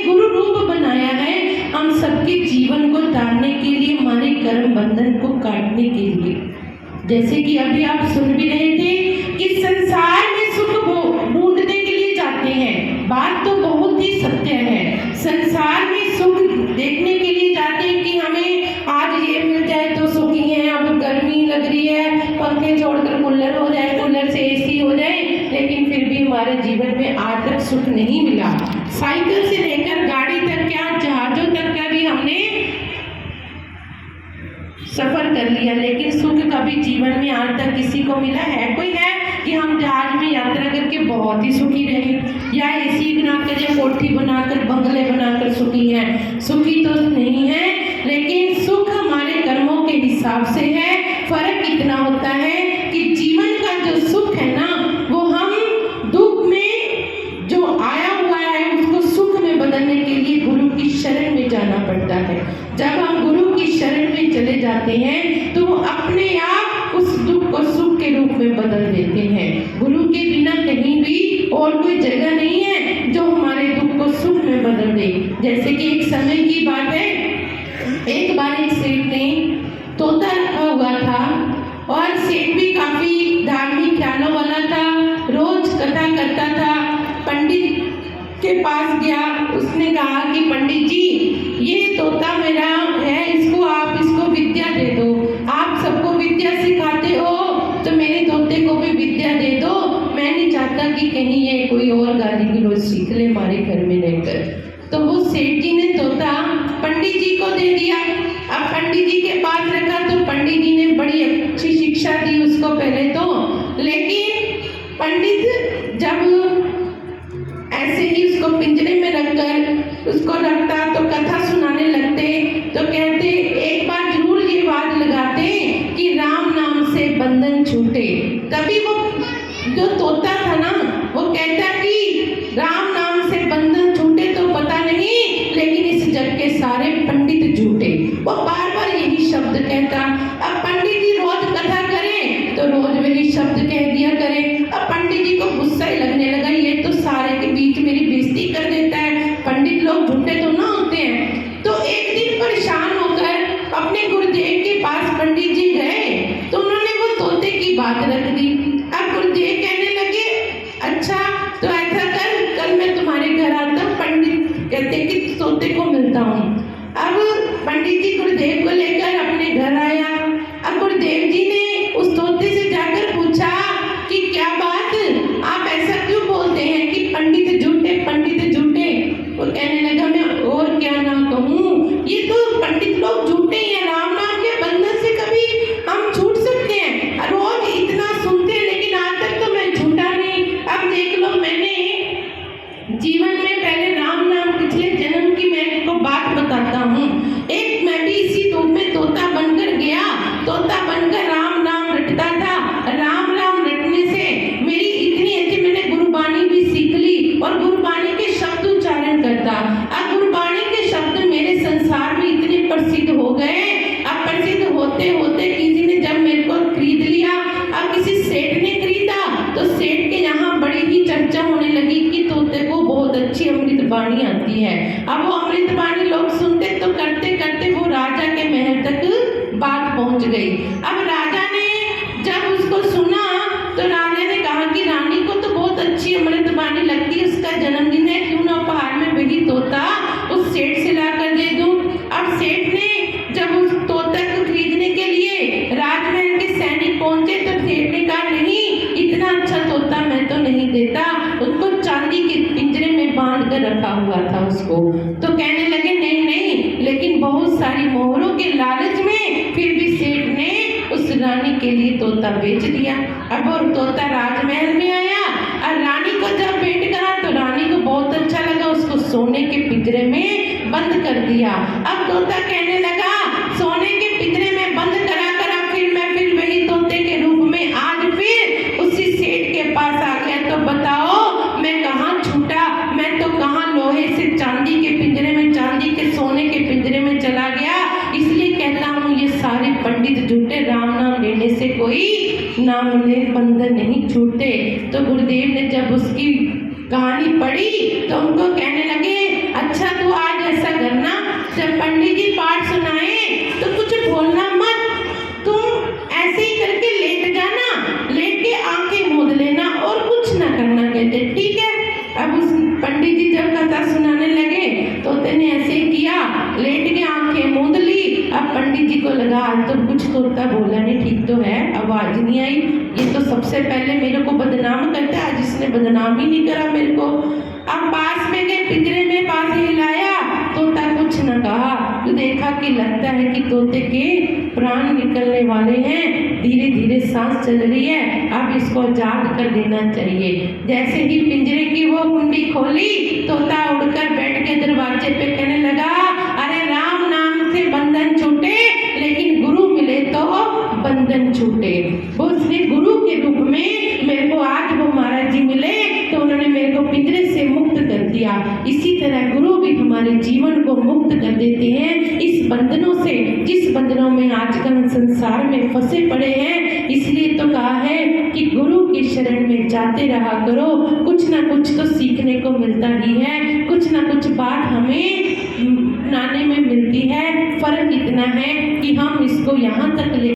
गुरु रूप बनाया है हम सबके जीवन को तारने के लिए, हमारे कर्म बंधन को काटने के लिए। जैसे कि अभी आप सुन भी रहे थे कि संसार में सुख ढूंढने के लिए जाते हैं, बात तो बहुत ही सत्य है। संसार में सुख देखने के लिए जाते हैं कि हमें आज ये मिल जाए तो सुखी है, अब गर्मी लग रही है पंखे छोड़कर कूलर हो जाए, कूलर से एसी हो जाए, लेकिन फिर भी हमारे जीवन में आज तक सुख नहीं मिला। साइकिल से लेकर गाड़ी तक, क्या जहाजों तक का भी हमने सफर कर लिया, लेकिन सुख कभी जीवन में आज तक किसी को मिला है? कोई है कि हम जहाज में यात्रा करके बहुत ही सुखी रहे, या एसी बनाकर या कोठी बनाकर बंगले बनाकर सुखी हैं? सुखी तो नहीं है, लेकिन सुख हमारे कर्मों के हिसाब से है। फर्क इतना होता है कि जीवन का जो सुख है ना, वो हम दुख में जो आया हुआ है उसको सुख में बदलने के लिए गुरु की शरण में जाना पड़ता है। जब हम गुरु की शरण में चले जाते हैं तो वो अपने आप उस दुख को सुख के रूप में बदल देते हैं। गुरु के बिना कहीं भी और कोई जगह नहीं है जो हमारे दुख को सुख में बदल दे। जैसे कि एक समय की बात है, एक बार एक सेठ ने तोता रखा हुआ था और सेठ भी काफी धार्मिक ख्यालों वाला था, रोज कथा करता था। पंडित के पास गया, उसने कहा कि पंडित जी ये तोता मेरा है, इसको विद्या दे दो, आप सबको विद्या सिखाते हो तो मेरे तोते को भी विद्या दे दो, मैं नहीं चाहता कि कहीं ये कोई और गाली गलौज सीख ले हमारे घर में रहकर। तो वो सेठ जी ने तोता पंडित जी को दे दिया। अब पंडित जी के पास रखा तो पंडित जी ने बड़ी अच्छी शिक्षा दी उसको पहले तो, लेकिन पंडित जब ऐसे ही उसको पिंजरे में रखकर उसको रखता तो कथा सुनाने लगते, तो कहते एक बार जरूर ये बात लगाते कि राम नाम से बंधन छूटे। तभी वो जो तोता था ना वो कहता कि राम नाम से बंधन छूटे तो पता नहीं, लेकिन इस जग के सारे पंडित झूठे। वो बार बार यही शब्द कहता। अब पंडित जी रोज कथा करें तो रोज वही शब्द कह दिया करें। अब पंडित जी को गुस्सा ही लगने लगा, ये तो सारे के बीच मेरी बेइज्जती कर देता है, पंडित लोग झूठे तो ना होते हैं। तो एक दिन परेशान होकर अपने गुरुदेव के पास पंडित जी गए तो उन्होंने वो तोते की बात रख दी। अब गुरुदेव कहने लगे अच्छा तो ऐसा कर, कल मैं तुम्हारे घर आता हूँ। पंडित कहते कि तोते को मिलता हूँ। अब पंडित जी गुरुदेव को लेकर अपने घर आया। अब गुरुदेव जी ने उस तोते से जाकर पूछा कि क्या बात, आप ऐसा क्यों बोलते हैं कि पंडित झूठे पंडित झूठे? वो कहने लगा मैं और क्या ना कहूँ, ये तो पंडित लोग झूठे हैं, राम नाम के बंधन से कभी हम छूट सकते हैं? रोज इतना सुनते हैं लेकिन आज तक तो मैं झूठा नहीं। अब देख लो मैंने जीवन में पहले राम नाम, पिछले जन्म की मैं आपको बात बताता हूँ। एक मैं भी इसी रूप में तोता बनकर गया, तोता बनकर राम नाम रटता था। राम नाम रटने से मेरी इतनी अच्छी मैंने गुरबाणी भी सीख ली और गुरबाणी के शब्द उच्चारण करता। अब गुरबाणी के शब्द मेरे संसार में इतने प्रसिद्ध हो गए। अब प्रसिद्ध होते होते किसी ने जब मेरे को खरीद लिया, अब किसी सेठ ने खरीदा तो सेठ के यहाँ बड़ी ही चर्चा होने लगी कि तोते को बहुत अच्छी अमृत बाणी आती है। अब वो अमृत बाणी लोग सुनते तो करते करते वो राजा के महल तक बात पहुंच गई। अब राजा ने जब उसको सुना तो राजा ने कहा कि रानी को तो बहुत अच्छी अमृत बाणी लगती है, उसका जन्मदिन है, क्यों ना उपहार में वही तोता उस सेठ से लाकर दे दूं। अब सेठ ने जब उस तोता को खरीदने के लिए राजमहल के सैनिक पहुंचे तो सेठ ने कहा नहीं, इतना अच्छा तोता मैं तो नहीं देता। उसको चांदी के पिंजरे में बांध कर रखा हुआ था उसको। तो कहने लगे नहीं नहीं, लेकिन बहुत सारी मोहरों के लालच में फिर भी सेठ ने उस रानी के लिए तोता बेच दिया। अब वो तोता राजमहल में आया और रानी को जब भेंट करा तो रानी को बहुत अच्छा लगा, उसको सोने के पिंजरे में बंद कर दिया। अब तोता कहने लगा सोने के पिंजरे में बंद करा करा फिर मैं फिर वही तोते के रूप में आज फिर उसी सेठ के पास आ गया। तो बताओ मैं कहाँ छूटा, मैं तो कहाँ लोहे से चांदी के पिंजरे में, चांदी के सोने के पिंजरे में चला गया। इसलिए कहता हूँ ये सारे पंडित झूठे, राम नाम लेने से कोई नाम ले बंधन नहीं छूटे। तो गुरुदेव ने जब उसकी कहानी पढ़ी तो उनको कहने लगे अच्छा जब पंडित जी पाठ सुनाए तो कुछ बोलना मत, तुम ऐसे ही करके लेट जाना, लेट के आंखें मूंद लेना और कुछ ना करना। कहते ठीक है। अब उस पंडित जी जब कथा सुनाने लगे तोते ने ऐसे ही किया, लेट के आंखें मूंद ली। अब पंडित जी को लगा आज तो कुछ तोता बोला नहीं, ठीक तो है, आवाज नहीं आई, ये तो सबसे पहले मेरे को बदनाम करता है, आज इसने बदनाम ही नहीं करा मेरे को। अब पास में गए, पिंजरे में पास हिलाया, तोता कुछ न कहा। तो देखा कि लगता है कि तोते के प्राण निकलने वाले हैं, धीरे धीरे सांस चल रही है, अब इसको आजाद कर देना चाहिए। जैसे ही पिंजरे की वो कुंडी खोली, तोता उड़कर बैठ के दरवाजे पे कहने लगा, अरे राम नाम से बंधन छूटे, लेकिन गुरु मिले तो बंधन छूटे। वो उसने गुरु के रूप में मेरे को आज वो महाराज जी मिले तो उन्होंने मेरे को पिंजरे से मुक्त कर दिया। इसी तरह गुरु भी हमारे जीवन को मुक्त कर देते हैं इस बंधनों से, जिस बंधनों में आजकल संसार में फंसे पड़े हैं। इसलिए तो कहा है कि गुरु की शरण में जाते रहा करो, कुछ ना कुछ तो सीखने को मिलता ही है, कुछ ना कुछ बात हमें अपनाने में मिलती है। फर्क इतना है कि हम इसको यहाँ तक ले